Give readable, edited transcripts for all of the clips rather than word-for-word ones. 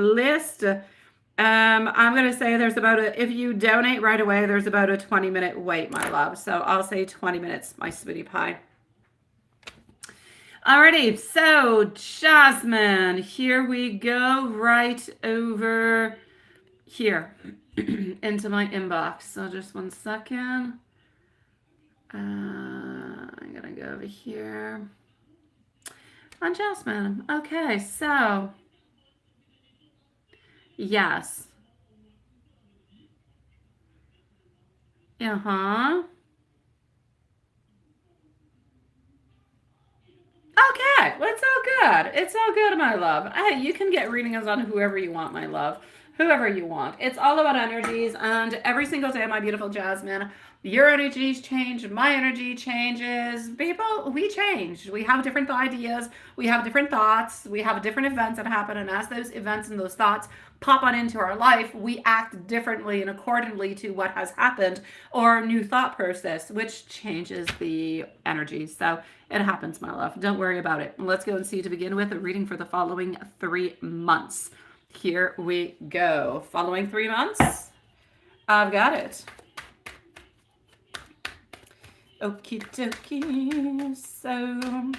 list. I'm going to say there's about if you donate right away, there's about a 20-minute wait, my love. So I'll say 20 minutes, my sweetie pie. Alrighty, so Jasmine, here we go, right over here into my inbox. So just one second. I'm gonna go over here on Jasmine. Okay, so yes. Uh-huh. Okay, well, it's all good. It's all good, my love. Hey, you can get readings on whoever you want, my love. Whoever you want. It's all about energies, and every single day, my beautiful Jasmine, your energies change, my energy changes. People, we change. We have different ideas, we have different thoughts, we have different events that happen, and as those events and those thoughts pop on into our life, we act differently and accordingly to what has happened or new thought process, which changes the energy. So it happens, my love. Don't worry about it. Let's go and see to begin with a reading for the following 3 months. Here we go. Following 3 months. I've got it. Okie dokie. So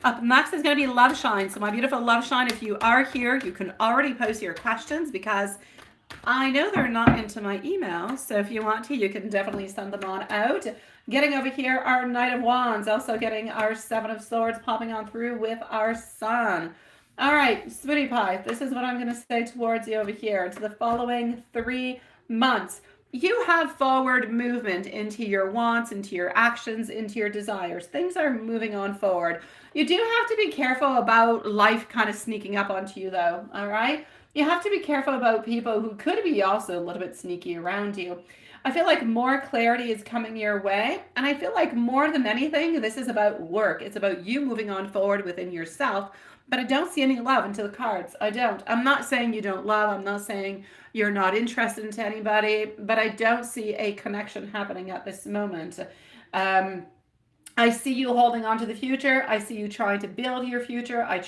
up next is going to be Love Shine. So my beautiful Love Shine, if you are here, you can already post your questions because I know they're not into my email. So if you want to, you can definitely send them on out. Getting over here, our Knight of Wands, also getting our Seven of Swords popping on through with our Sun. All right, sweetie pie, this is what I'm going to say towards you over here. To the following 3 months, you have forward movement into your wants, into your actions, into your desires. Things are moving on forward. You do have to be careful about life kind of sneaking up onto you, though, all right? You have to be careful about people who could be also a little bit sneaky around you. I feel like more clarity is coming your way. And I feel like more than anything, this is about work. It's about you moving on forward within yourself. But I don't see any love into the cards. I don't. I'm not saying you don't love. I'm not saying you're not interested into anybody. But I don't see a connection happening at this moment. I see you holding on to the future. I see you trying to build your future. I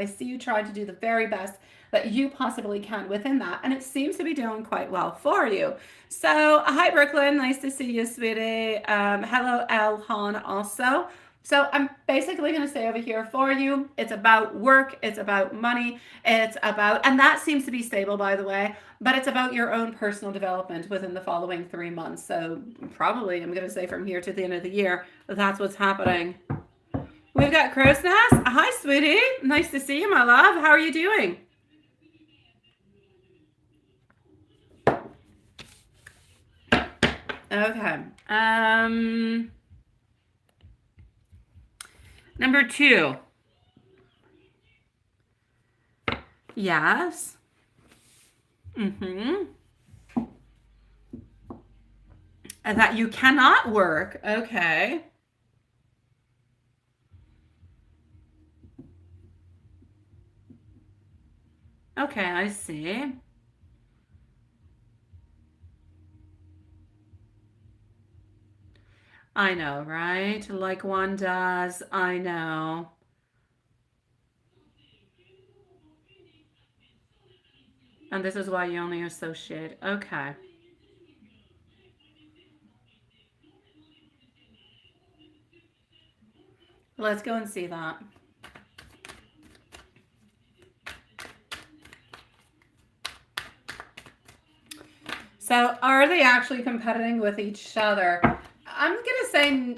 see you trying to do the very best that you possibly can within that. And it seems to be doing quite well for you. So, hi, Brooklyn. Nice to see you, sweetie. Hello, Elhan, also. So I'm basically going to say over here for you, it's about work, it's about money, it's about, and that seems to be stable, by the way, but it's about your own personal development within the following 3 months. So probably, I'm going to say from here to the end of the year, that's what's happening. We've got Crow's Nest. Hi, sweetie. Nice to see you, my love. How are you doing? Okay. Number 2. Yes. And that you cannot work. Okay. Okay, I see. I know, right? Like one does. I know. And this is why you only associate. Okay. Let's go and see that. So are they actually competing with each other? I'm going to say in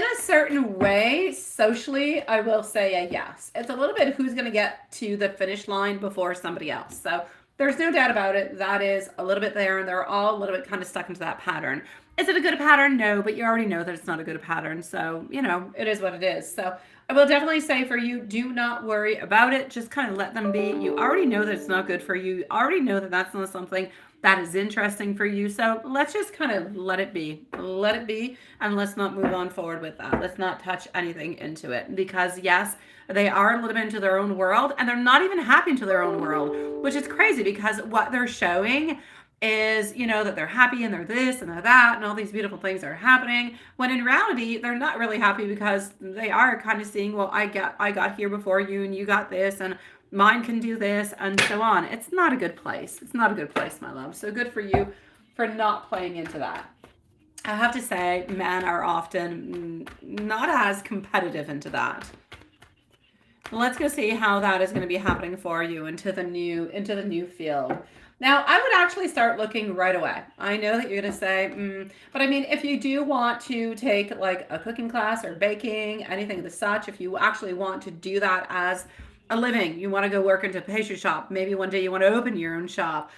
a certain way, socially, I will say a yes. It's a little bit who's going to get to the finish line before somebody else. So there's no doubt about it. That is a little bit there, and they're all a little bit kind of stuck into that pattern. Is it a good pattern? No, but you already know that it's not a good pattern. So, it is what it is. So I will definitely say for you, do not worry about it. Just kind of let them be. You already know that it's not good for you. You already know that that's not something that is interesting for you. So let's just kind of let it be. Let it be, and let's not move on forward with that. Let's not touch anything into it, because yes, they are a little bit into their own world, and they're not even happy into their own world, which is crazy because what they're showing is, that they're happy and they're this and they're that and all these beautiful things are happening, when in reality they're not really happy because they are kind of seeing, well, I got here before you and you got this, and mine can do this, and so on. It's not a good place. It's not a good place, my love. So good for you for not playing into that. I have to say, men are often not as competitive into that. Let's go see how that is going to be happening for you into the new field. Now, I would actually start looking right away. I know that you're going to say, but I mean, if you do want to take like a cooking class or baking, anything of the such, if you actually want to do that as a living, you want to go work into a pastry shop, maybe one day you want to open your own shop.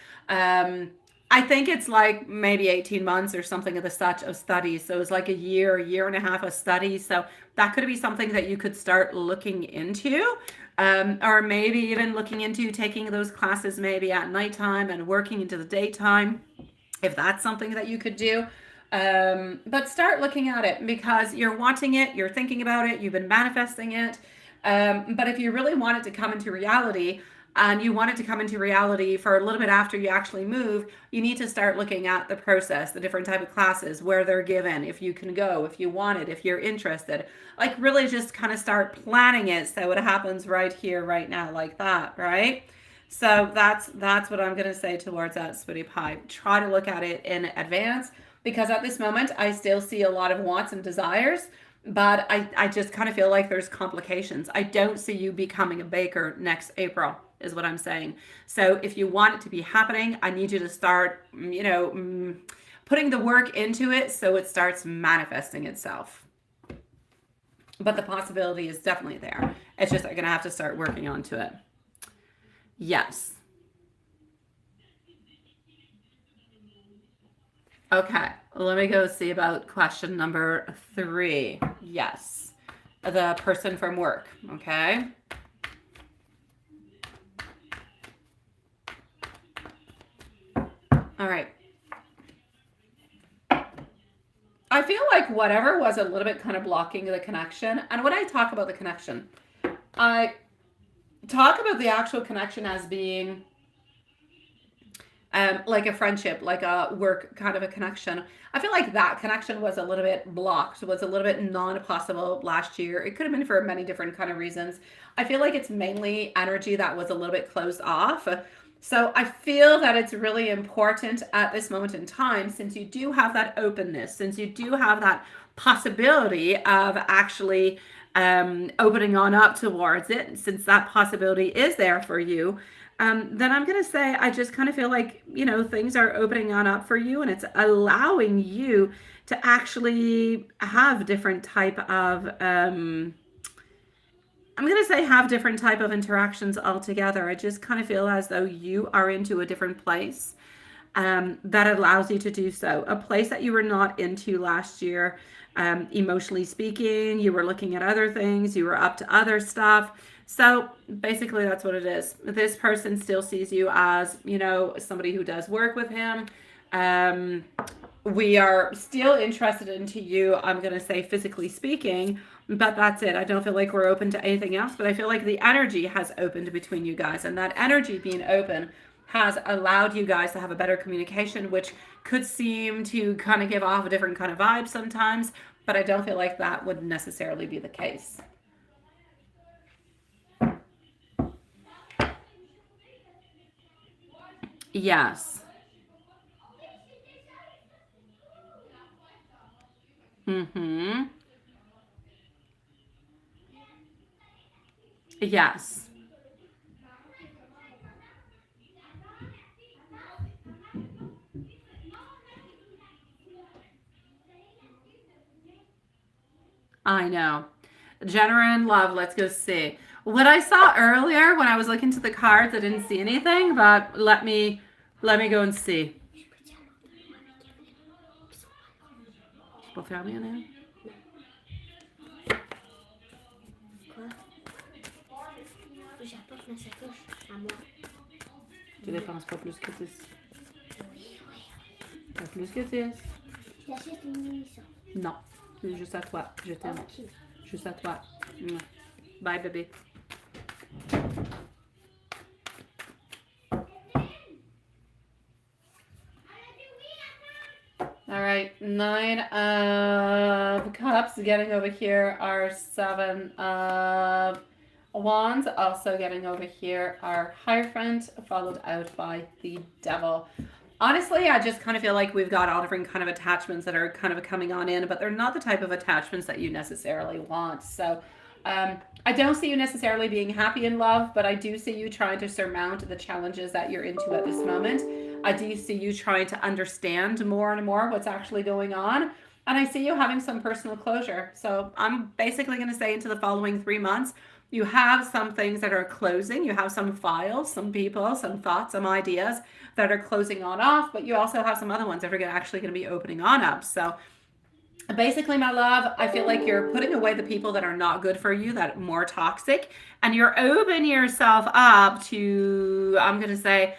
I think it's like maybe 18 months or something of the such of studies. So it's like a year and a half of studies. So that could be something that you could start looking into. Or maybe even looking into taking those classes maybe at nighttime and working into the daytime, if that's something that you could do. But start looking at it because you're wanting it, you're thinking about it, you've been manifesting it. But if you really want it to come into reality, and you want it to come into reality for a little bit after you actually move, you need to start looking at the process, the different type of classes, where they're given, if you can go, if you want it, if you're interested. Like really just kind of start planning it so it happens right here, right now, like that, right? So that's what I'm going to say towards that, Sweetie Pie. Try to look at it in advance because at this moment, I still see a lot of wants and desires, but I just kind of feel like there's complications. I don't see you becoming a baker next April is what I'm saying. So if you want it to be happening, I need you to start, putting the work into it so it starts manifesting itself. But the possibility is definitely there. It's just I'm going to have to start working onto it. Yes. Okay, let me go see about question number 3. Yes, the person from work, okay? All right. I feel like whatever was a little bit kind of blocking the connection, and when I talk about the connection, I talk about the actual connection as being like a friendship, like a work kind of a connection. I feel like that connection was a little bit blocked, was a little bit non-possible last year. It could have been for many different kind of reasons. I feel like it's mainly energy that was a little bit closed off. So I feel that it's really important at this moment in time, since you do have that openness, since you do have that possibility of actually opening on up towards it, since that possibility is there for you, then I'm going to say I just kind of feel like, things are opening on up for you and it's allowing you to actually have different type of, I'm going to say have different type of interactions altogether. I just kind of feel as though you are into a different place that allows you to do so. A place that you were not into last year, emotionally speaking, you were looking at other things, you were up to other stuff. So basically that's what it is. This person still sees you as, somebody who does work with him. We are still interested into you, I'm going to say physically speaking, but that's it. I don't feel like we're open to anything else, but I feel like the energy has opened between you guys, and that energy being open has allowed you guys to have a better communication, which could seem to kind of give off a different kind of vibe sometimes, but I don't feel like that would necessarily be the case. Yes. Mm-hmm. Yes. I know. General love, let's go see. What I saw earlier when I was looking to the cards, I didn't see anything, but let me go and see. Je peux fermer, Anna? Quoi? J'apporte ma sacoche à moi. Tu dépenses pas plus que 10. Oui. Pas plus que 10. J'achète une munition. Non. C'est juste à toi. Je t'aime. Ok. Juste à toi. Bye, bébé. All right, 9 of Cups. Getting over here are 7 of Wands. Also getting over here our Hierophant, followed out by the Devil. Honestly, I just kind of feel like we've got all different kind of attachments that are kind of coming on in, but they're not the type of attachments that you necessarily want. So I don't see you necessarily being happy in love, but I do see you trying to surmount the challenges that you're into at this moment. I do see you trying to understand more and more what's actually going on. And I see you having some personal closure. So I'm basically going to say into the following 3 months, you have some things that are closing. You have some files, some people, some thoughts, some ideas that are closing on off, but you also have some other ones that are actually going to be opening on up. So basically, my love, I feel like you're putting away the people that are not good for you, that are more toxic, and you're opening yourself up to, I'm going to say,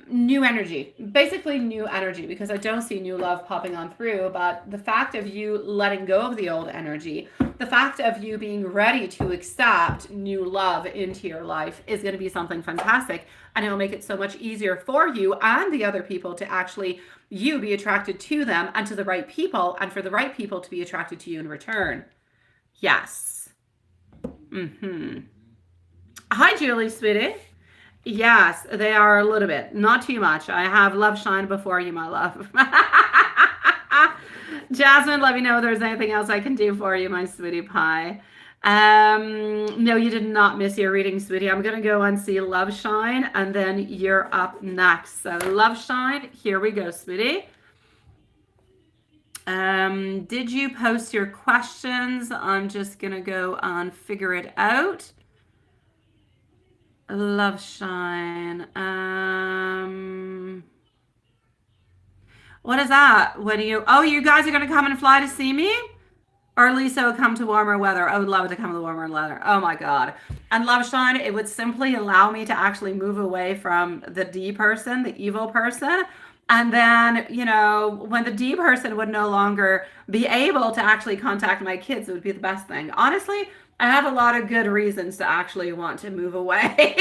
new energy, basically new energy, because I don't see new love popping on through. But the fact of you letting go of the old energy, the fact of you being ready to accept new love into your life is going to be something fantastic, and it'll make it so much easier for you and the other people to actually you be attracted to them and to the right people, and for the right people to be attracted to you in return. Yes. Hi, Julie, sweetie. Yes, they are a little bit. Not too much. I have love shine before you, my love. Jasmine, let me know if there's anything else I can do for you, my sweetie pie. No, you did not miss your reading, sweetie. I'm going to go and see Love Shine, and then you're up next. So Love Shine, here we go, sweetie. Did you post your questions? I'm just going to go and figure it out. Love Shine. What is that? When you guys are gonna come and fly to see me? Or Lisa would come to warmer weather. I would love to come to warmer weather. Oh my God. And Love Shine, it would simply allow me to actually move away from the D person, the evil person. And then, when the D person would no longer be able to actually contact my kids, it would be the best thing. Honestly, I have a lot of good reasons to actually want to move away.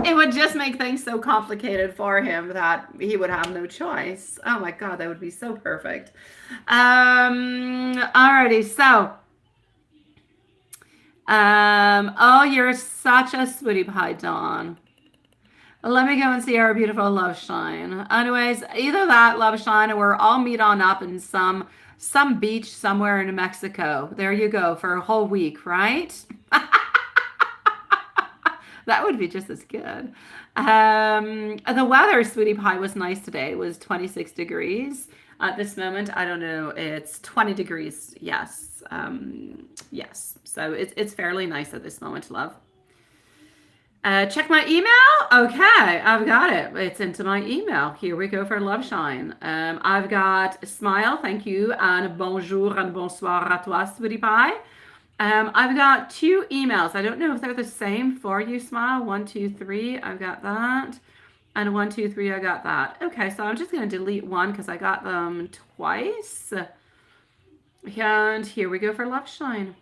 It would just make things so complicated for him that he would have no choice. Oh my God, that would be so perfect. Alrighty, so. Oh, you're such a sweetie pie, Dawn. Let me go and see our beautiful Love Shine. Anyways, either that, Love Shine, or I'll meet on up in some beach somewhere in Mexico. There you go, for a whole week, right? That would be just as good. The weather, sweetie pie, was nice today. It was 26 degrees. At this moment, I don't know, it's 20 degrees. Yes. Yes. So it's fairly nice at this moment, love. Check my email. Okay, I've got it. It's into my email. Here we go for Love Shine. I've got smile, thank you, and bonjour and bonsoir à toi, sweetie pie. I've got 2 emails. I don't know if they're the same for you, smile. 1, 2, 3. I've got that. And 1, 2, 3. I got that. Okay, so I'm just going to delete one because I got them twice. And here we go for Love Shine.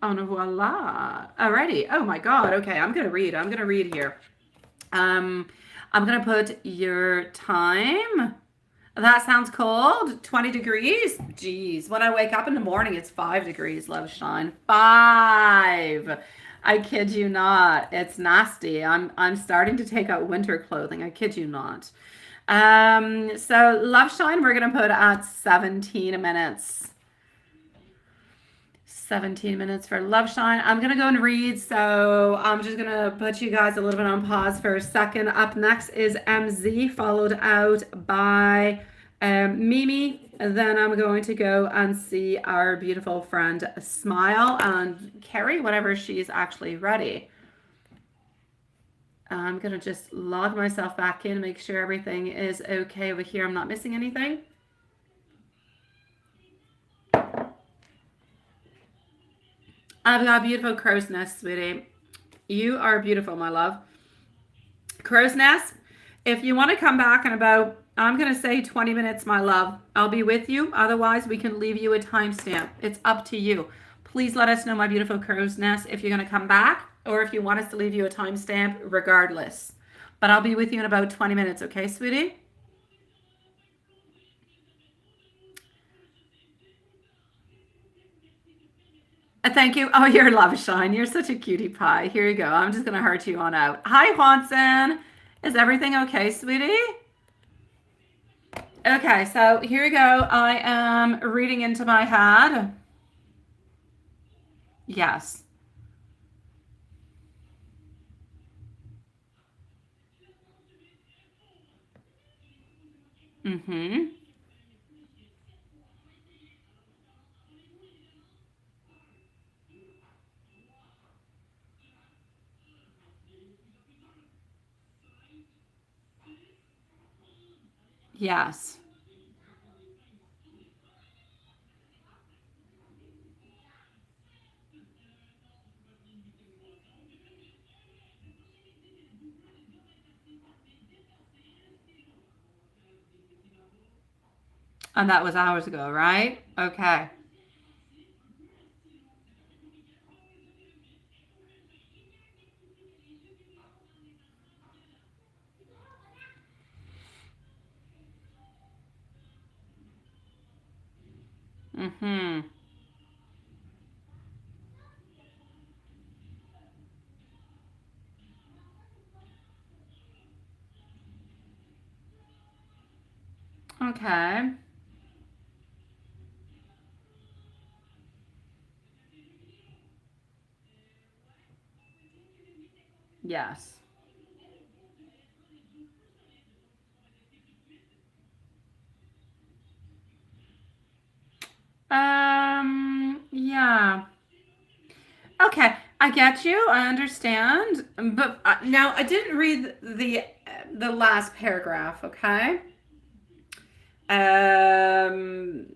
En voila. Alrighty. Oh my God. Okay, I'm going to read here. I'm going to put your time. That sounds cold. 20 degrees. Jeez. When I wake up in the morning, it's 5 degrees, Love Shine. 5. I kid you not. It's nasty. I'm starting to take out winter clothing. I kid you not. So Love Shine, we're going to put at 17 minutes. 17 minutes for Love Shine. I'm going to go and read, so I'm just going to put you guys a little bit on pause for a second. Up next is MZ, followed out by Mimi. And then I'm going to go and see our beautiful friend Smile and Carrie whenever she's actually ready. I'm going to just log myself back in, make sure everything is okay over here. I'm not missing anything. I've got a beautiful crow's nest, sweetie. You are beautiful, my love. Crow's nest, if you want to come back in about, I'm going to say 20 minutes, my love, I'll be with you. Otherwise, we can leave you a timestamp. It's up to you. Please let us know, my beautiful crow's nest, if you're going to come back or if you want us to leave you a timestamp, regardless. But I'll be with you in about 20 minutes, okay, sweetie? Thank you. Oh, you're love shine. You're such a cutie pie. Here you go. I'm just gonna heart you on out. Hi, Juanson. Is everything okay, sweetie? Okay, so here you go. I am reading into my head. Yes. Mm-hmm. Yes. And that was hours ago, right? Okay. Mm-hmm. Okay. Yes. Yeah. Okay, I get you. I understand. But now I didn't read the last paragraph, okay? Um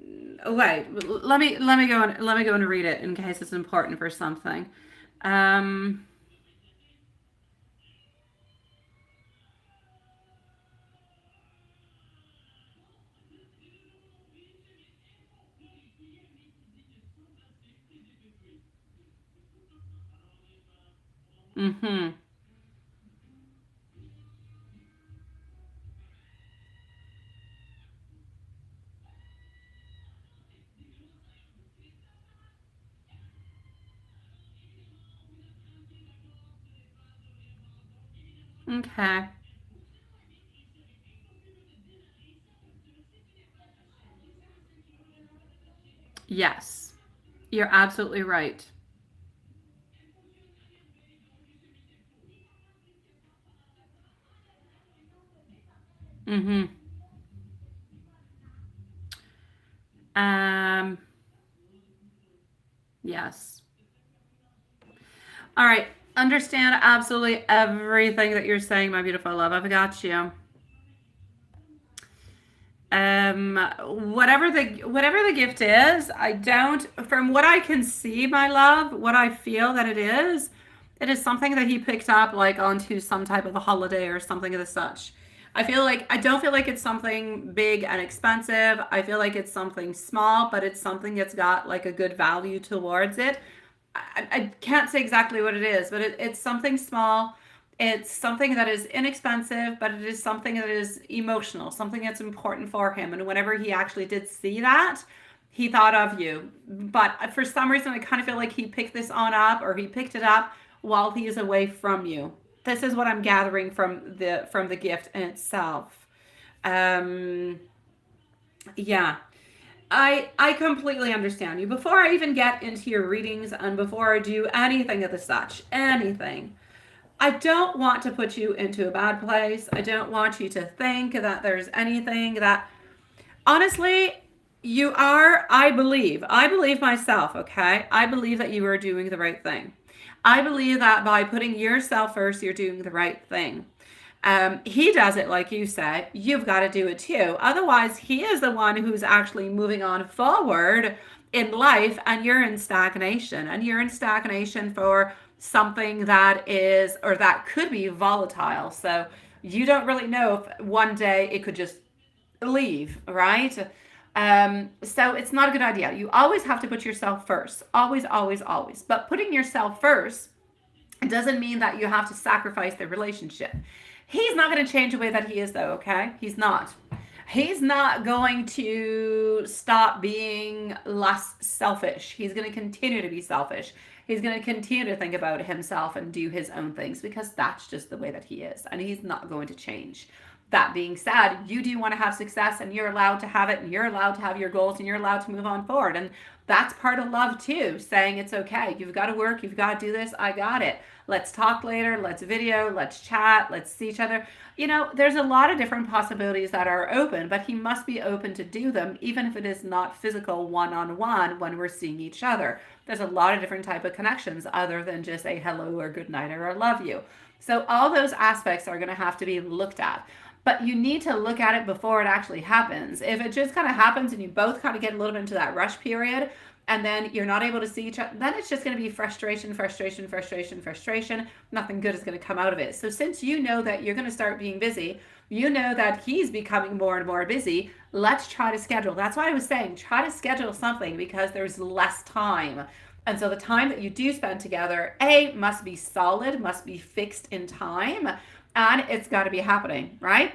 wait, let me go and read it in case it's important for something. Um mhm. Okay. Yes. You're absolutely right. Mhm. Um yes. All right. Understand absolutely everything that you're saying, my beautiful love. I've got you. Whatever the gift is, I don't, from what I can see, my love, what I feel that it is something that he picked up like onto some type of a holiday or something of the such. I don't feel like it's something big and expensive. I feel like it's something small, but it's something that's got like a good value towards it. I can't say exactly what it is, but it's something small. It's something that is inexpensive, but it is something that is emotional, something that's important for him. And whenever he actually did see that, he thought of you. But for some reason, I kind of feel like he picked this on up, or he picked it up while he is away from you. This is what I'm gathering from the gift in itself. Um, yeah. I completely understand you. Before I even get into your readings and before I do anything of the such, anything, I don't want to put you into a bad place. I don't want you to think that there's anything that honestly you are, I believe myself, okay? I believe that you are doing the right thing. I believe that by putting yourself first, you're doing the right thing. He does it like you said. You've got to do it too. Otherwise, he is the one who's actually moving on forward in life, and you're in stagnation. And you're in stagnation for something that is, or that could be volatile. So you don't really know if one day it could just leave, right? So it's not a good idea. You always have to put yourself first. Always, always, always. But putting yourself first, it doesn't mean that you have to sacrifice the relationship. He's not going to change the way that he is, though, okay? He's not. He's not going to stop being less selfish. He's going to continue to be selfish. He's going to continue to think about himself and do his own things because that's just the way that he is. And he's not going to change. That being said, you do want to have success and you're allowed to have it and you're allowed to have your goals and you're allowed to move on forward. And that's part of love too, saying it's okay. You've got to work. You've got to do this. I got it. Let's talk later. Let's video. Let's chat. Let's see each other. You know, there's a lot of different possibilities that are open, but he must be open to do them, even if it is not physical one-on-one when we're seeing each other. There's a lot of different type of connections other than just a hello or good night or I love you. So all those aspects are going to have to be looked at. But you need to look at it before it actually happens. If it just kind of happens and you both kind of get a little bit into that rush period and then you're not able to see each other, then it's just going to be frustration. Nothing good is going to come out of it. So since you know that you're going to start being busy, you know that he's becoming more and more busy, let's try to schedule. That's why I was saying try to schedule something because there's less time. And so the time that you do spend together, A, must be solid, must be fixed in time, and it's got to be happening, right?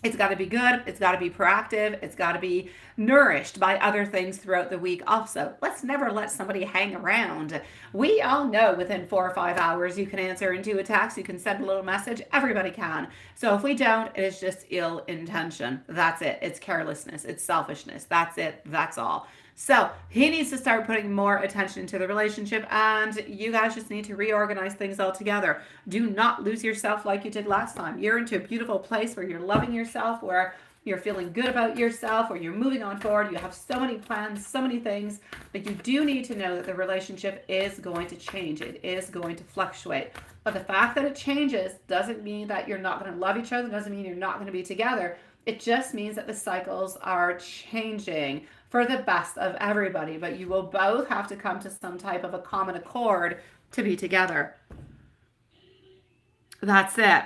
It's got to be good. It's got to be proactive. It's got to be nourished by other things throughout the week also. Let's never let somebody hang around. We all know within 4 or 5 hours you can answer into a text, you can send a little message. Everybody can. So if we don't, it is just ill intention. That's it. It's carelessness. It's selfishness. That's it. That's all. So he needs to start putting more attention to the relationship and you guys just need to reorganize things all together. Do not lose yourself like you did last time. You're into a beautiful place where you're loving yourself, where you're feeling good about yourself, where you're moving on forward. You have so many plans, so many things, but you do need to know that the relationship is going to change. It is going to fluctuate. But the fact that it changes doesn't mean that you're not going to love each other, doesn't mean you're not going to be together. It just means that the cycles are changing for the best of everybody, but you will both have to come to some type of a common accord to be together. That's it.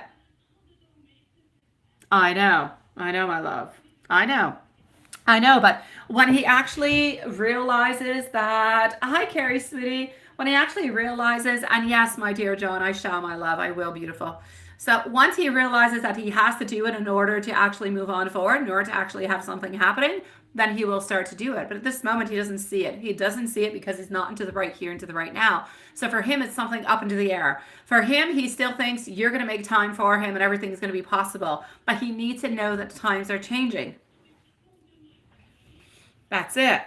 I know, my love. I know, but when he actually realizes that, hi, Carrie, sweetie, when he actually realizes, and yes, my dear John, I shall, my love, I will, beautiful. So once he realizes that he has to do it in order to actually move on forward, in order to actually have something happening, then he will start to do it. But at this moment, he doesn't see it. He doesn't see it because he's not into the right here, into the right now. So for him, it's something up into the air. For him, he still thinks you're going to make time for him and everything's going to be possible. But he needs to know that times are changing. That's it.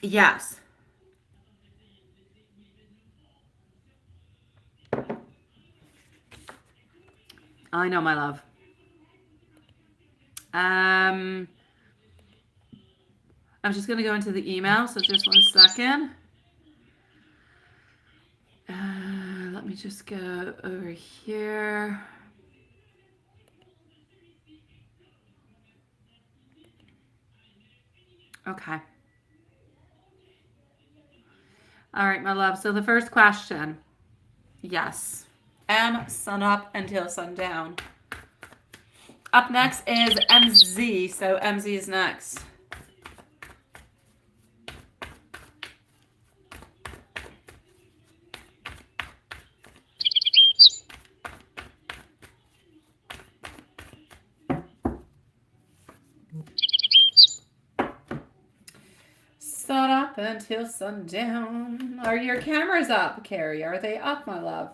Yes. I know, my love. I'm just going to go into the email, so just 1 second. Let me just go over here. Okay. All right, my love. So the first question, yes. Sun up until sundown. Up next is MZ. So MZ is next. Sun up until sundown. Are your cameras up, Carrie? Are they up, my love?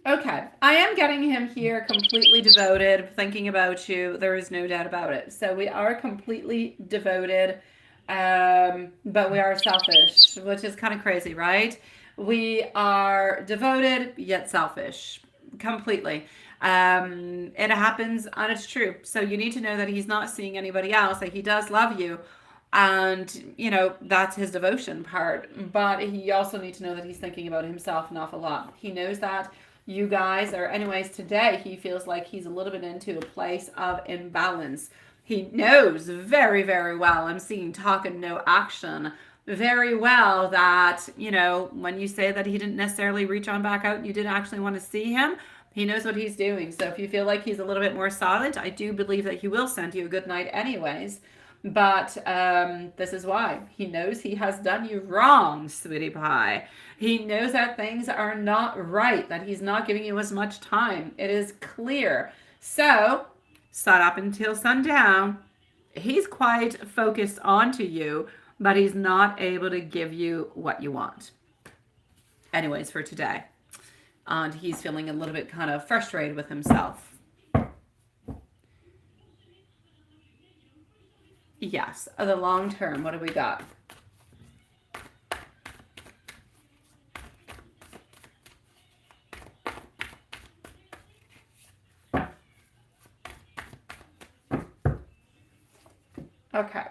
Okay, I am getting him here completely devoted, thinking about you. There is no doubt about it. So we are completely devoted, but we are selfish, which is kind of crazy, right? We are devoted, yet selfish, completely. It happens, and it's true. So you need to know that he's not seeing anybody else, that he does love you. And, you know, that's his devotion part. But he also needs to know that he's thinking about himself an awful lot. He knows that you guys are, anyways, today he feels like he's a little bit into a place of imbalance. He knows very, very well, I'm seeing talk and no action, very well that, you know, when you say that he didn't necessarily reach on back out and you didn't actually want to see him, he knows what he's doing. So if you feel like he's a little bit more silent, I do believe that he will send you a good night anyways. But this is why. He knows he has done you wrong, sweetie pie. He knows that things are not right, that he's not giving you as much time. It is clear. So, sun up until sundown, he's quite focused onto you, but he's not able to give you what you want. Anyways, for today. And he's feeling a little bit kind of frustrated with himself. Yes, the long term, what do we got? Okay.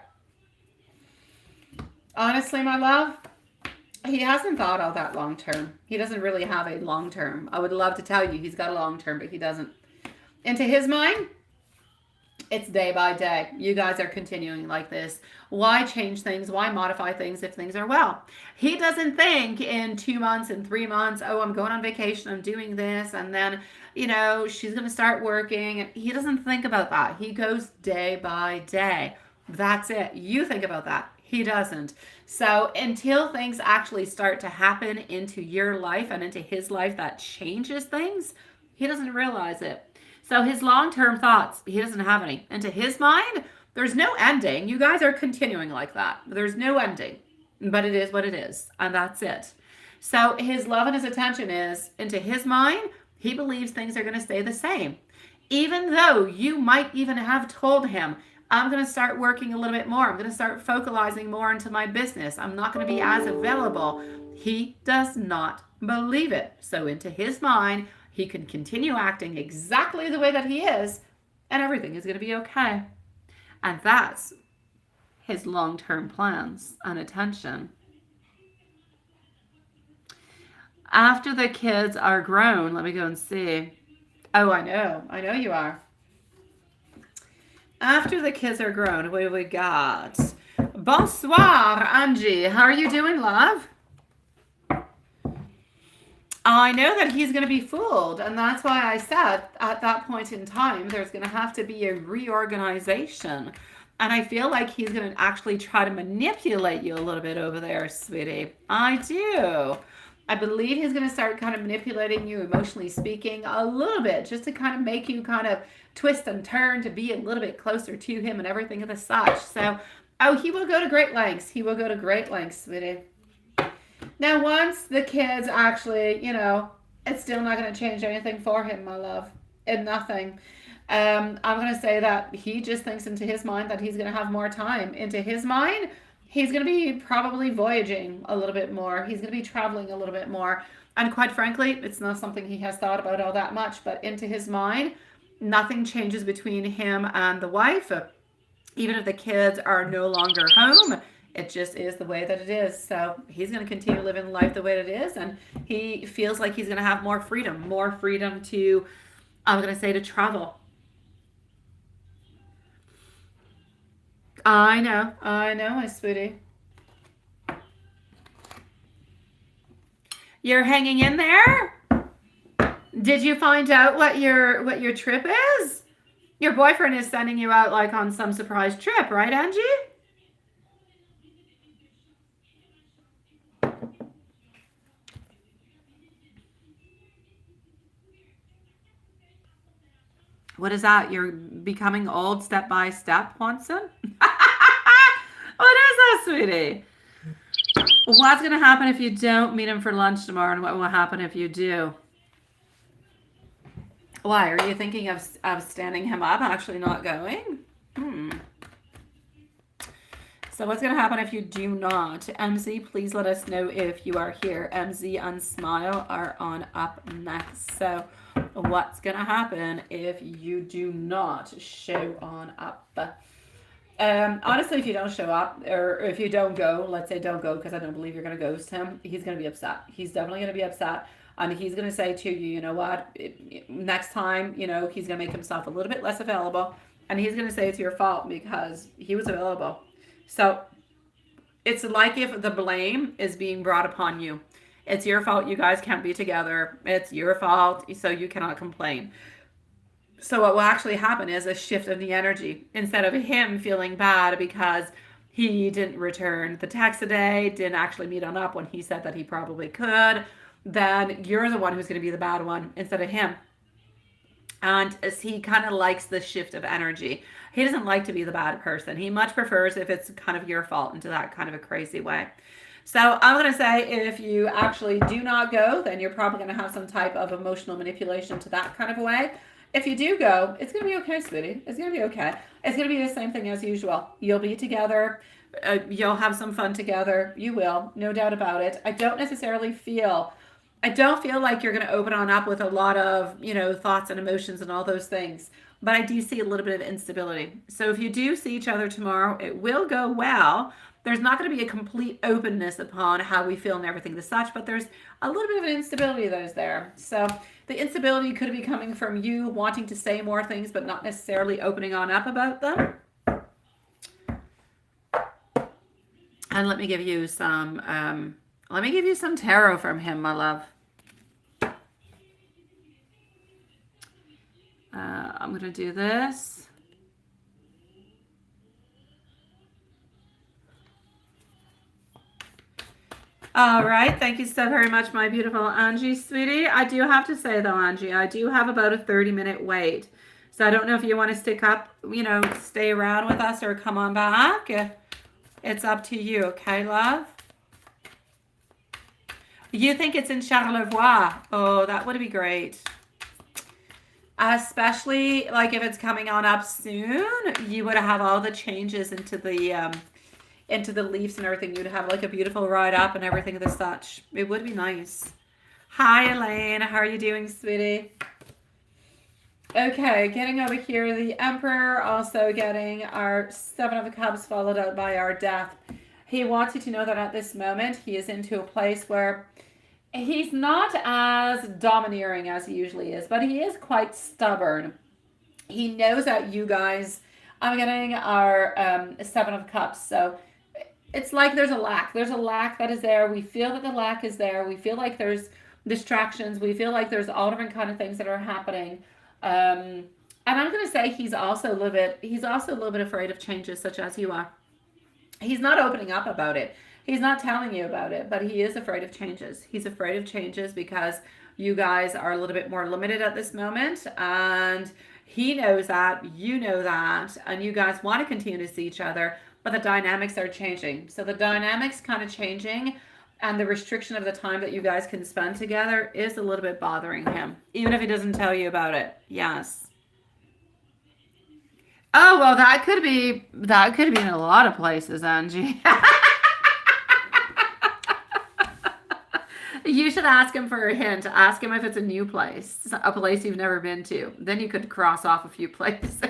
Honestly, my love, he hasn't thought all that long term. He doesn't really have a long term. I would love to tell you he's got a long term, but he doesn't. Into his mind, it's day by day. You guys are continuing like this. Why change things? Why modify things if things are well? He doesn't think in 2 months and 3 months, oh, I'm going on vacation, I'm doing this, and then, she's going to start working. He doesn't think about that. He goes day by day. That's it. You think about that. He doesn't. So until things actually start to happen into your life and into his life that changes things, he doesn't realize it. So his long-term thoughts, he doesn't have any. Into his mind, there's no ending. You guys are continuing like that. There's no ending, but it is what it is, and that's it. So his love and his attention is, into his mind, he believes things are going to stay the same. Even though you might even have told him, I'm going to start working a little bit more. I'm going to start focalizing more into my business. I'm not going to be as available. He does not believe it. So into his mind, he can continue acting exactly the way that he is, and everything is going to be okay. And that's his long-term plans and attention. After the kids are grown, let me go and see. Oh, I know you are. After the kids are grown, what we got? Bonsoir, Angie. How are you doing, love? I know that he's going to be fooled, and that's why I said at that point in time, there's going to have to be a reorganization. And I feel like he's going to actually try to manipulate you a little bit over there, sweetie. I do. I believe he's going to start kind of manipulating you, emotionally speaking, a little bit, just to kind of make you kind of twist and turn to be a little bit closer to him and everything of the such. So, he will go to great lengths. He will go to great lengths, sweetie. Now, once the kids actually, it's still not going to change anything for him, my love. And nothing. I'm going to say that he just thinks into his mind that he's going to have more time. Into his mind, he's going to be probably voyaging a little bit more. He's going to be traveling a little bit more. And quite frankly, it's not something he has thought about all that much. But into his mind, nothing changes between him and the wife. Even if the kids are no longer home, it just is the way that it is. So he's going to continue living life the way that it is. And he feels like he's going to have more freedom to, I'm going to say, to travel. I know, my sweetie. You're hanging in there? Did you find out what your trip is? Your boyfriend is sending you out like on some surprise trip, right, Angie? What is that? You're becoming old step by step, Watson? What is that, sweetie? What's going to happen if you don't meet him for lunch tomorrow, and what will happen if you do? Why? Are you thinking of standing him up and actually not going? So what's going to happen if you do not? MZ, please let us know if you are here. MZ and Smile are on up next. So what's going to happen if you do not show on up? Honestly, if you don't show up, or if you don't go, let's say don't go because I don't believe you're going to ghost him, he's going to be upset. He's definitely going to be upset. And he's going to say to you, you know what, next time, he's going to make himself a little bit less available. And he's going to say it's your fault because he was available. So it's like if the blame is being brought upon you. It's your fault you guys can't be together. It's your fault, so you cannot complain. So what will actually happen is a shift of the energy. Instead of him feeling bad because he didn't return the text today, didn't actually meet on up when he said that he probably could, then you're the one who's going to be the bad one instead of him. And as he kind of likes the shift of energy. He doesn't like to be the bad person. He much prefers if it's kind of your fault into that kind of a crazy way. So I'm going to say if you actually do not go, then you're probably going to have some type of emotional manipulation to that kind of a way. If you do go, it's going to be okay, sweetie. It's going to be okay. It's going to be the same thing as usual. You'll be together. You'll have some fun together. You will, no doubt about it. I don't feel like you're going to open on up with a lot of, thoughts and emotions and all those things. But I do see a little bit of instability. So if you do see each other tomorrow, it will go well. There's not going to be a complete openness upon how we feel and everything as such, but there's a little bit of an instability that is there. So the instability could be coming from you wanting to say more things, but not necessarily opening on up about them. And let me give you some tarot from him, my love. I'm going to do this. All right. Thank you so very much, my beautiful Angie, sweetie. I do have to say, though, Angie, I do have about a 30-minute wait. So I don't know if you want to stick up, stay around with us or come on back. It's up to you. Okay, love? You think it's in Charlevoix? Oh, that would be great. Especially like if it's coming on up soon, you would have all the changes into the leaves and everything. You'd have like a beautiful ride up and everything of the such. It would be nice. Hi, Elaine. How are you doing, sweetie? Okay, getting over here, the Emperor, also getting our Seven of Cups followed out by our Death. He wants you to know that at this moment, he is into a place where he's not as domineering as he usually is, but he is quite stubborn. He knows that you guys, I'm getting our Seven of Cups, so it's like there's a lack. There's a lack that is there. We feel that the lack is there. We feel like there's distractions. We feel like there's all different kind of things that are happening. And I'm going to say he's also a little bit afraid of changes, such as you are. He's not opening up about it. He's not telling you about it, but he is afraid of changes. He's afraid of changes because you guys are a little bit more limited at this moment, and he knows that, you know that, and you guys want to continue to see each other, but the dynamics are changing. So the dynamics kind of changing, and the restriction of the time that you guys can spend together is a little bit bothering him, even if he doesn't tell you about it. Yes. Oh, well, that could be in a lot of places, Angie. You should ask him for a hint. Ask him if it's a new place, a place you've never been to. Then you could cross off a few places.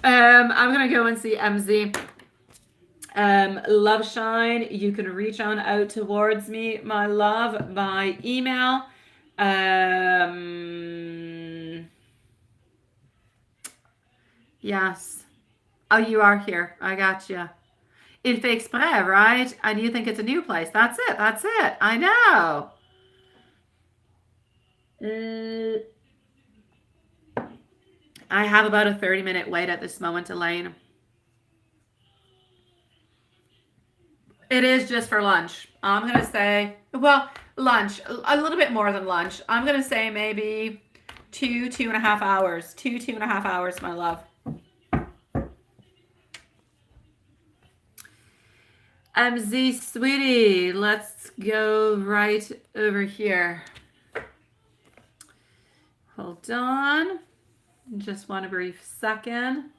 I'm going to go and see MZ. Love Shine, you can reach on out towards me, my love, by email. Yes. Oh, you are here. I got you. Il fait exprès, right? And you think it's a new place. That's it. That's it. I know. I have about a 30-minute wait at this moment, Elaine. It is just for lunch. I'm going to say, well, lunch, a little bit more than lunch. I'm going to say maybe 2.5 hours. 2.5 hours, my love. MZ, sweetie, let's go right over here. Hold on. Just one brief second.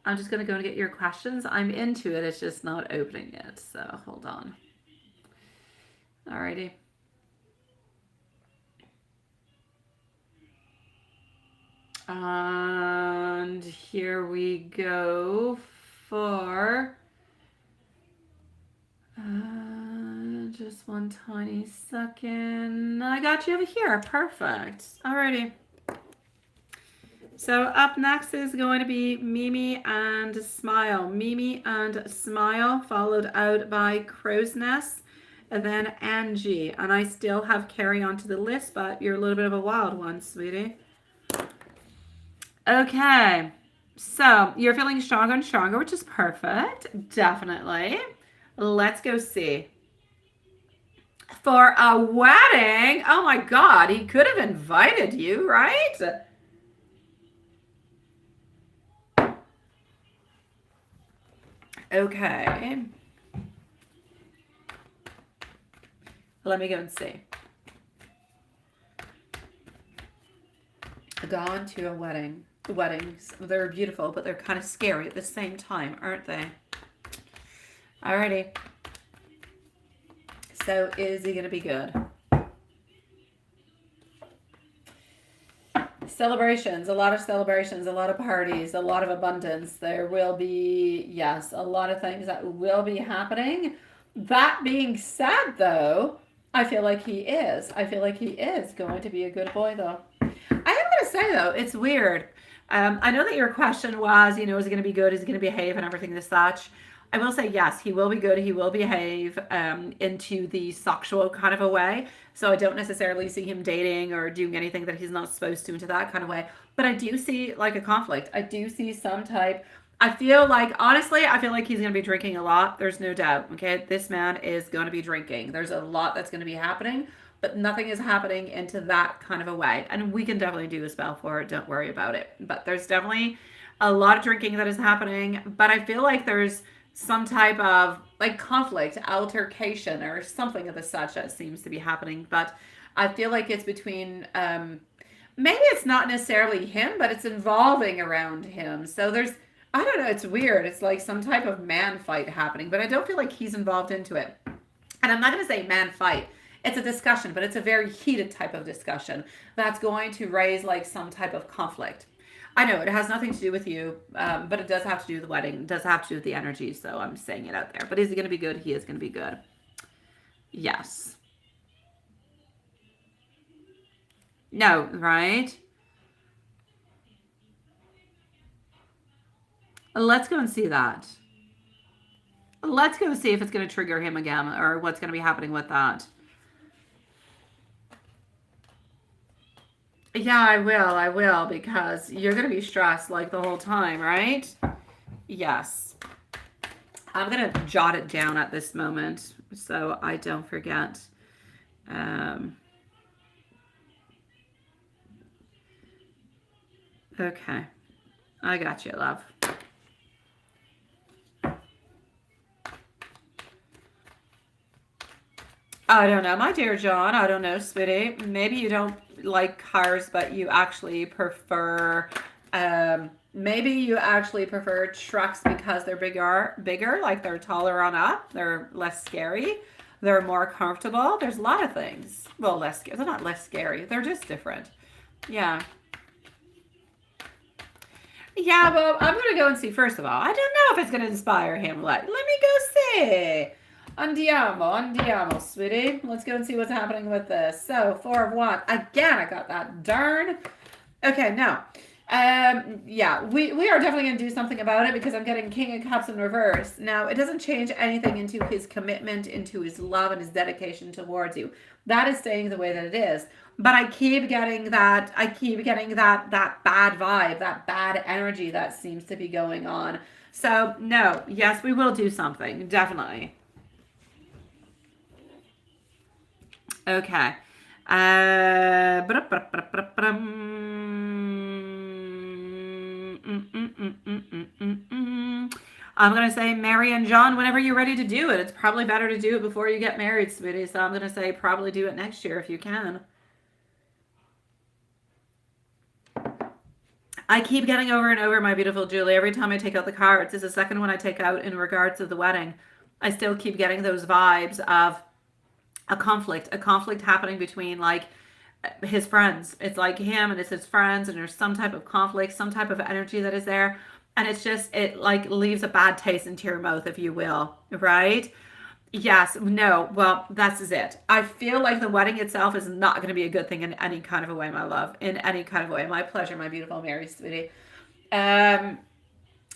I'm just going to go and get your questions. I'm into it. It's just not opening yet. So hold on. Alrighty. And here we go for just one tiny second. I got you over here. Perfect. Alrighty. So up next is going to be Mimi and Smile. Mimi and Smile, followed out by Crow's Nest, and then Angie. And I still have Carrie onto the list, but you're a little bit of a wild one, sweetie. Okay. So you're feeling stronger and stronger, which is perfect. Definitely. Let's go see. For a wedding? Oh my God, he could have invited you, right? Okay. Let me go and see. Gone to a wedding. Weddings, they're beautiful, but they're kind of scary at the same time, aren't they? Alrighty. So is he going to be good? Celebrations, a lot of celebrations, a lot of parties, a lot of abundance. There will be, yes, a lot of things that will be happening. That being said, though, I feel like he is. I feel like he is going to be a good boy, though. I am going to say, though, it's weird. I know that your question was, is he going to be good? Is he going to behave and everything as such? I will say, yes, he will be good. He will behave into the sexual kind of a way. So I don't necessarily see him dating or doing anything that he's not supposed to into that kind of way. But I do see like a conflict. I do see some type. I feel like, honestly, I feel like he's going to be drinking a lot. There's no doubt. Okay. This man is going to be drinking. There's a lot that's going to be happening, but nothing is happening into that kind of a way. And we can definitely do a spell for it. Don't worry about it. But there's definitely a lot of drinking that is happening. But I feel like there's some type of like conflict, altercation, or something of the such that seems to be happening. But I feel like it's between, maybe it's not necessarily him, but it's involving around him. So there's, I don't know, it's weird. It's like some type of man fight happening, but I don't feel like he's involved into it. And I'm not going to say man fight. It's a discussion, but it's a very heated type of discussion that's going to raise like some type of conflict. I know it has nothing to do with you, but it does have to do with the wedding. It does have to do with the energy, so I'm saying it out there. But is he going to be good? He is going to be good. Yes. No, right? Let's go and see that. Let's go see if it's going to trigger him again or what's going to be happening with that. Yeah, I will, because you're going to be stressed like the whole time, right? Yes. I'm going to jot it down at this moment so I don't forget. Okay. I got you, love. I don't know, my dear John. I don't know, sweetie. Maybe you don't like cars, but you actually prefer, maybe you actually prefer trucks because they're bigger, like they're taller on up. They're less scary. They're more comfortable. There's a lot of things. Well, less scary. They're not less scary. They're just different. Yeah. Yeah, well, I'm going to go and see, first of all. I don't know if it's going to inspire him. Let me go see. Andiamo, sweetie. Let's go and see what's happening with this. So, 4 of Wands. Again, I got that. Darn. Okay, now. Yeah, we are definitely going to do something about it because I'm getting King of Cups in reverse. Now, it doesn't change anything into his commitment, into his love and his dedication towards you. That is staying the way that it is. But I keep getting that bad vibe, that bad energy that seems to be going on. So, no, yes, we will do something. Definitely. Okay. I'm going to say Mary and John whenever you're ready to do it. It's probably better to do it before you get married, sweetie. So I'm going to say probably do it next year if you can. I keep getting over and over, my beautiful Julie. Every time I take out the cards, it's the second one I take out in regards to the wedding. I still keep getting those vibes of a conflict happening between like his friends. It's like him and it's his friends, and there's some type of conflict, some type of energy that is there. And it's just, it like leaves a bad taste into your mouth, if you will, right? Yes, no, well, that's it. I feel like the wedding itself is not going to be a good thing in any kind of a way, my love. In any kind of a way. My pleasure, my beautiful Mary, sweetie. No,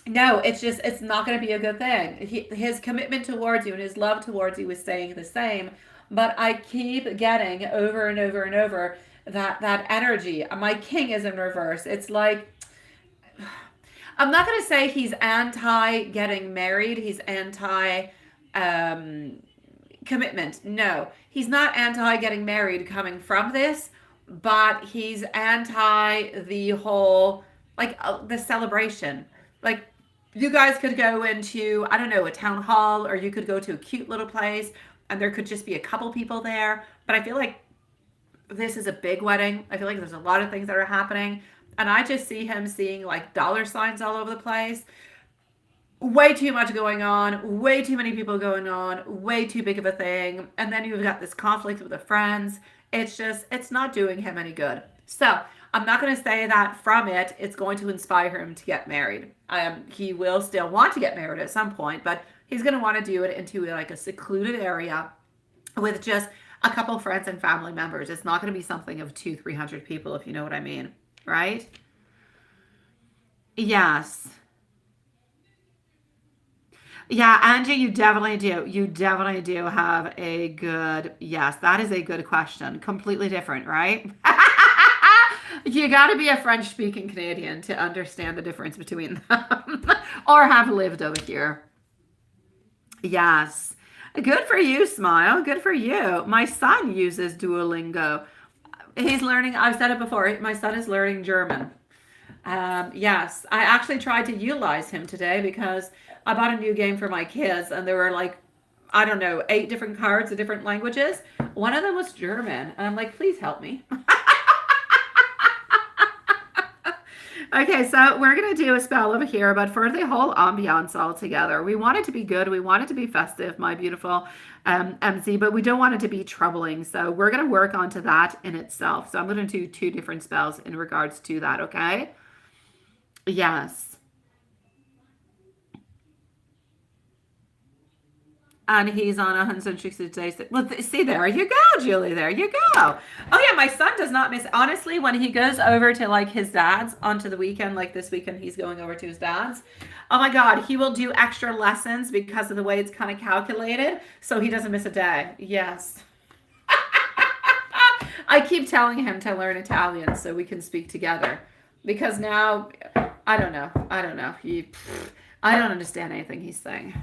it's not going to be a good thing. His commitment towards you and his love towards you is staying the same. But I keep getting over and over and over that energy. My king is in reverse. It's like, I'm not going to say he's anti getting married. He's anti commitment. No, he's not anti getting married coming from this, but he's anti the whole, like, the celebration. Like, you guys could go into, I don't know, a town hall, or you could go to a cute little place and there could just be a couple people there. But I feel like this is a big wedding. I feel like there's a lot of things that are happening. And I just see him seeing like dollar signs all over the place. Way too much going on, way too many people going on, way too big of a thing. And then you've got this conflict with the friends. It's not doing him any good. So I'm not going to say that from it, it's going to inspire him to get married. He will still want to get married at some point, but he's going to want to do it into like a secluded area with just a couple friends and family members. It's not going to be something of 200-300 people, if you know what I mean, right? Yes. Yeah, Angie, you definitely do. You definitely do have a good, yes, that is a good question. Completely different, right? You got to be a French-speaking Canadian to understand the difference between them or have lived over here. Yes. Good for you, Smile. Good for you. My son uses Duolingo. He's learning, I've said it before, my son is learning German. Yes, I actually tried to utilize him today because I bought a new game for my kids and there were like, I don't know, 8 different cards of different languages. One of them was German. And I'm like, please help me. Okay, so we're going to do a spell over here, but for the whole ambiance all together, we want it to be good. We want it to be festive, my beautiful MC, but we don't want it to be troubling. So we're going to work onto that in itself. So I'm going to do 2 different spells in regards to that, okay? Yes. And he's on 160 days. Well, see, there you go, Julie. There you go. Oh, yeah, my son does not miss. Honestly, when he goes over to, like, his dad's onto the weekend, like this weekend, he's going over to his dad's. Oh, my God, he will do extra lessons because of the way it's kind of calculated, so he doesn't miss a day. Yes. I keep telling him to learn Italian so we can speak together. Because now, I don't know. I don't understand anything he's saying.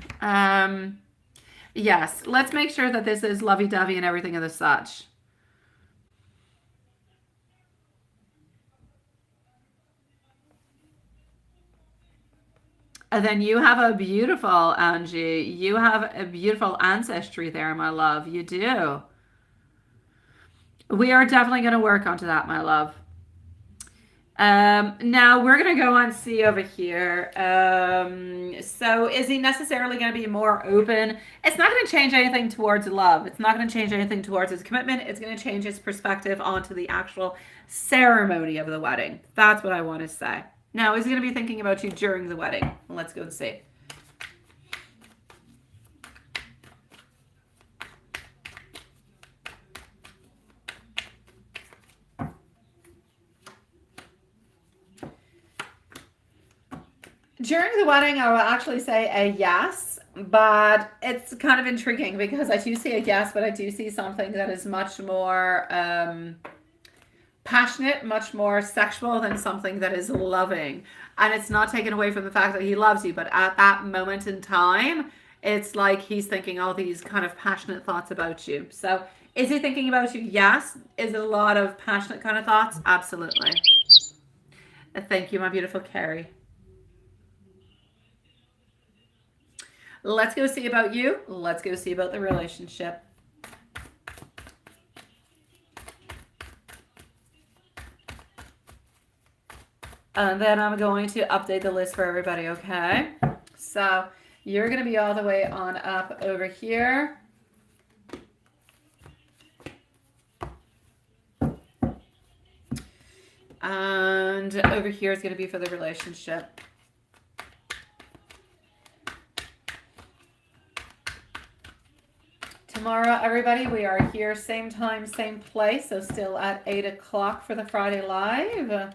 Yes, let's make sure that this is lovey-dovey and everything of the such. And then you have a beautiful, Angie. You have a beautiful ancestry there, my love. You do. We are definitely going to work onto that, my love. Now we're going to go on C over here. So is he necessarily going to be more open? It's not going to change anything towards love. It's not going to change anything towards his commitment. It's going to change his perspective onto the actual ceremony of the wedding. That's what I want to say. Now, is he going to be thinking about you during the wedding? Let's go and see. During the wedding, I will actually say a yes, but it's kind of intriguing because I do see a yes, but I do see something that is much more passionate, much more sexual than something that is loving. And it's not taken away from the fact that he loves you, but at that moment in time, it's like he's thinking all these kind of passionate thoughts about you. So is he thinking about you? Yes. Is it a lot of passionate kind of thoughts? Absolutely. Thank you, my beautiful Carrie. Let's go see about you. Let's go see about the relationship. And then I'm going to update the list for everybody, okay? So you're going to be all the way on up over here. And over here is going to be for the relationship. Tomorrow, everybody, we are here, same time, same place. So still at 8 o'clock for the Friday Live.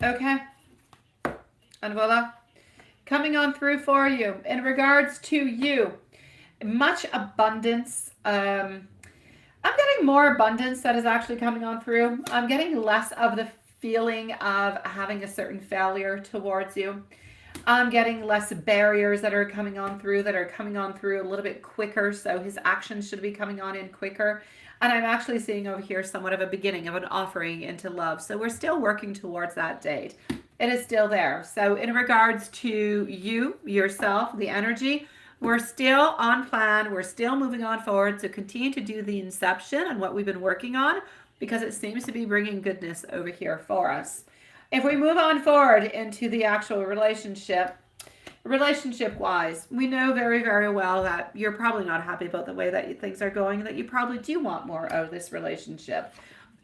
Okay. And voila. Coming on through for you. In regards to you, much abundance. I'm getting more abundance that is actually coming on through. I'm getting less of the feeling of having a certain failure towards you. I'm getting less barriers that are coming on through, a little bit quicker. So his actions should be coming on in quicker. And I'm actually seeing over here somewhat of a beginning of an offering into love. So we're still working towards that date. It is still there. So in regards to you, yourself, the energy, we're still on plan. We're still moving on forward. So continue to do the inception and what we've been working on, because it seems to be bringing goodness over here for us. If we move on forward into the actual relationship wise, we know very, very well that you're probably not happy about the way that things are going, that you probably do want more out of this relationship.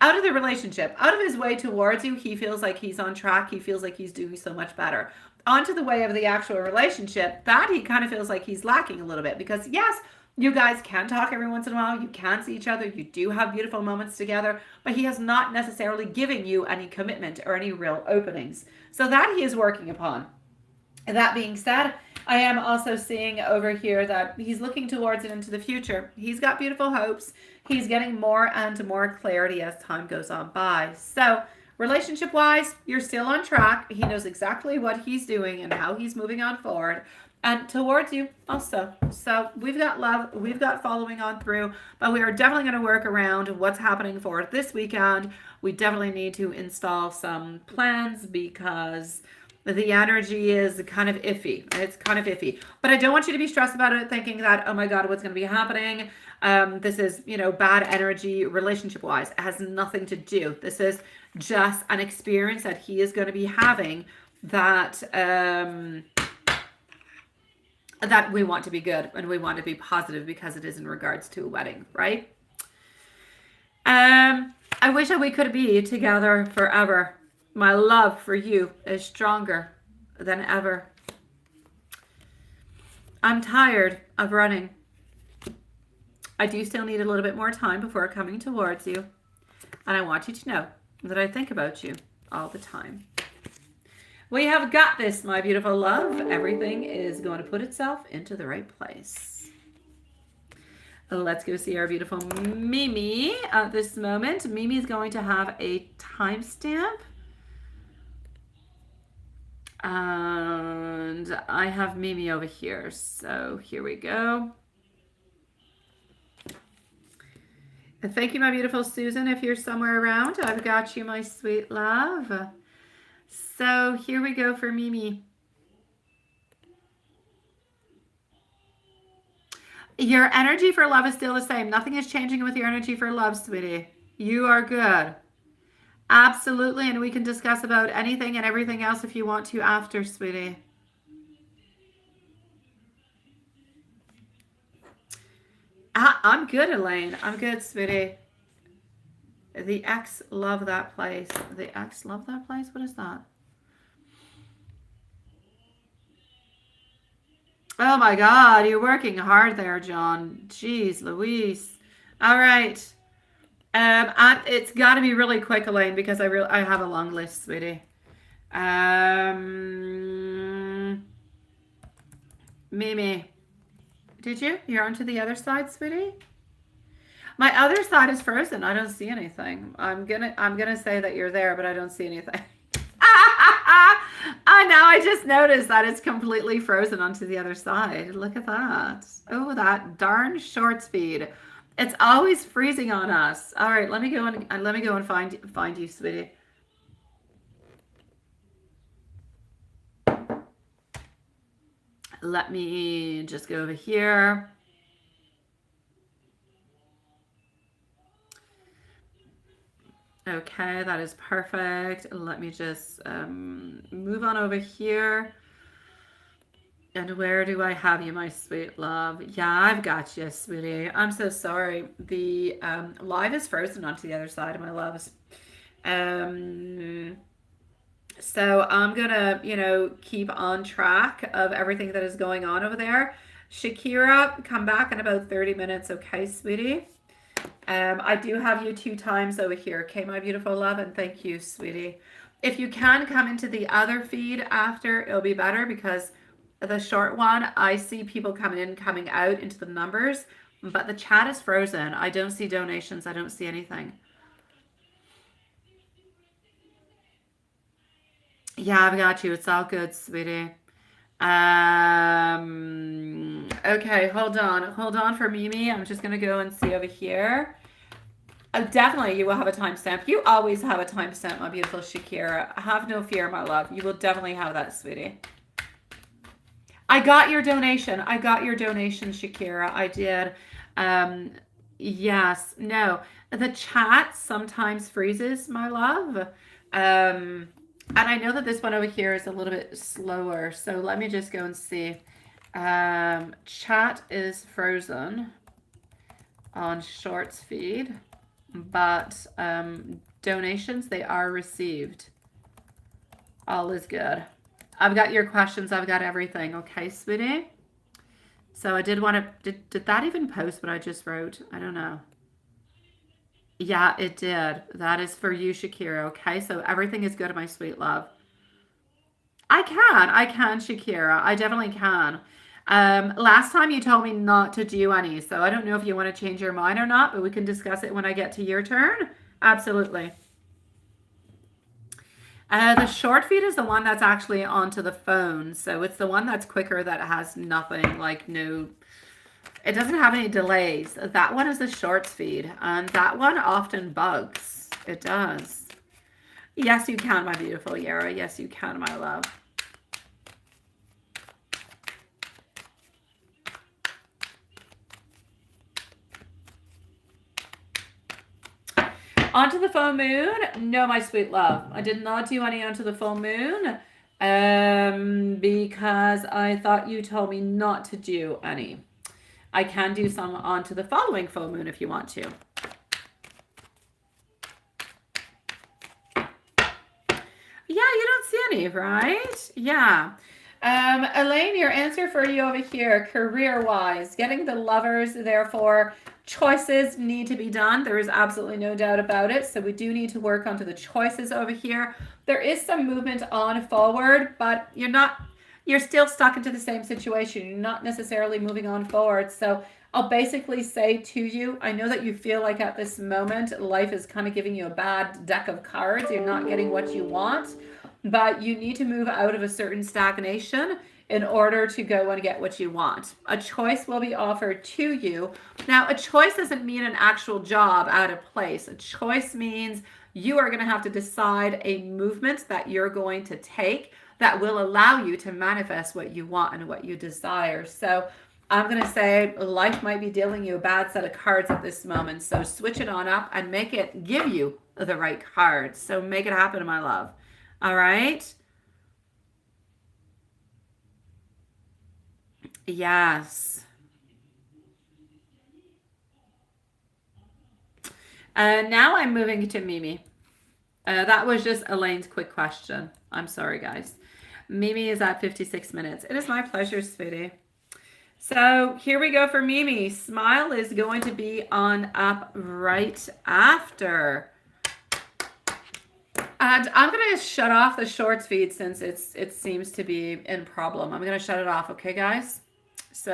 Out of the relationship, out of his way towards you, he feels like he's on track. He feels like he's doing so much better. Onto the way of the actual relationship, that he kind of feels like he's lacking a little bit, because yes, you guys can talk every once in a while. You can see each other. You do have beautiful moments together, but he has not necessarily given you any commitment or any real openings. So that he is working upon. That being said, I am also seeing over here that he's looking towards it into the future. He's got beautiful hopes. He's getting more and more clarity as time goes on by. So relationship wise, you're still on track. He knows exactly what he's doing and how he's moving on forward. And towards you also. So we've got love, we've got following on through, but we are definitely going to work around what's happening for this weekend. We definitely need to install some plans, because the energy is kind of iffy. It's kind of iffy. But I don't want you to be stressed about it, thinking that, oh my God, what's going to be happening? This is, bad energy relationship wise. It has nothing to do. This is just an experience that he is going to be having that that we want to be good and we want to be positive, because it is in regards to a wedding, right? I wish that we could be together forever. My love for you is stronger than ever. I'm tired of running. I do still need a little bit more time before coming towards you. And I want you to know that I think about you all the time. We have got this, my beautiful love. Everything is going to put itself into the right place. Let's go see our beautiful Mimi at this moment. Mimi is going to have a timestamp. And I have Mimi over here. So here we go. And thank you, my beautiful Susan. If you're somewhere around, I've got you, my sweet love. So here we go for Mimi. Your energy for love is still the same. Nothing is changing with your energy for love, sweetie. You are good. Absolutely. And we can discuss about anything and everything else if you want to after, sweetie. I'm good, Elaine. I'm good, sweetie. The ex love that place. The ex love that place? What is that? Oh my God, you're working hard there, John. Jeez Louise. All right. It's got to be really quick, Elaine, because I have a long list, sweetie. Mimi, did you? You're onto the other side, sweetie? My other side is frozen. I don't see anything. I'm gonna say that you're there, but I don't see anything. I know. I just noticed that it's completely frozen onto the other side. Look at that. Oh, that darn short speed. It's always freezing on us. All right, let me go and find you, sweetie. Let me just go over here. Okay, that is perfect. Let me just move on over here. And where do I have you, my sweet love? Yeah, I've got you, sweetie. I'm so sorry. The live is frozen onto the other side of my loves. So I'm gonna, keep on track of everything that is going on over there. Shakira, come back in about 30 minutes, okay, sweetie? I do have you 2 times over here, okay, my beautiful love, and thank you, sweetie. If you can come into the other feed after, it'll be better, because the short one, I see people coming in, coming out into the numbers, but the chat is frozen. I don't see donations. I don't see anything. Yeah, I've got you. It's all good, sweetie. Okay, hold on for Mimi. I'm just gonna go and see over here. Oh, definitely, you will have a timestamp. You always have a timestamp, my beautiful Shakira. Have no fear, my love. You will definitely have that, sweetie. I got your donation. I got your donation, Shakira. I did. Yes. No. The chat sometimes freezes, my love. And I know that this one over here is a little bit slower. So let me just go and see. Chat is frozen on Shorts feed, but donations, they are received. All is good. I've got your questions. I've got everything. Okay, sweetie? So I did want to, did that even post what I just wrote? I don't know. Yeah, it did. That is for you, Shakira. Okay, so everything is good, my sweet love. I can, Shakira. I definitely can. Last time you told me not to do any, so I don't know if you want to change your mind or not, but we can discuss it when I get to your turn. Absolutely. The short feed is the one that's actually onto the phone. So it's the one that's quicker, that has nothing, like no, it doesn't have any delays. That one is the shorts feed, and that one often bugs. It does. Yes, you can, my beautiful Yara. Yes, you can, my love. Onto the full moon? No, my sweet love. I did not do any onto the full moon because I thought you told me not to do any. I can do some onto the following full moon if you want to. Yeah, you don't see any, right? Yeah. Elaine, your answer for you over here, career-wise, getting the lovers, therefore, choices need to be done. There is absolutely no doubt about it. So we do need to work onto the choices over here. There is some movement on forward, but you're still stuck into the same situation. You're not necessarily moving on forward. So I'll basically say to you, I know that you feel like at this moment, life is kind of giving you a bad deck of cards. You're not getting what you want, but you need to move out of a certain stagnation in order to go and get what you want. A choice will be offered to you. Now, a choice doesn't mean an actual job out of place. A choice means you are going to have to decide a movement that you're going to take that will allow you to manifest what you want and what you desire. So I'm going to say life might be dealing you a bad set of cards at this moment. So switch it on up and make it give you the right cards. So make it happen, my love. All right? Yes. Now I'm moving to Mimi. That was just Elaine's quick question. I'm sorry, guys. Mimi is at 56 minutes. It is my pleasure, sweetie. So here we go for Mimi. Smile is going to be on up right after. And I'm going to shut off the shorts feed since it seems to be in problem. I'm going to shut it off, okay, guys? So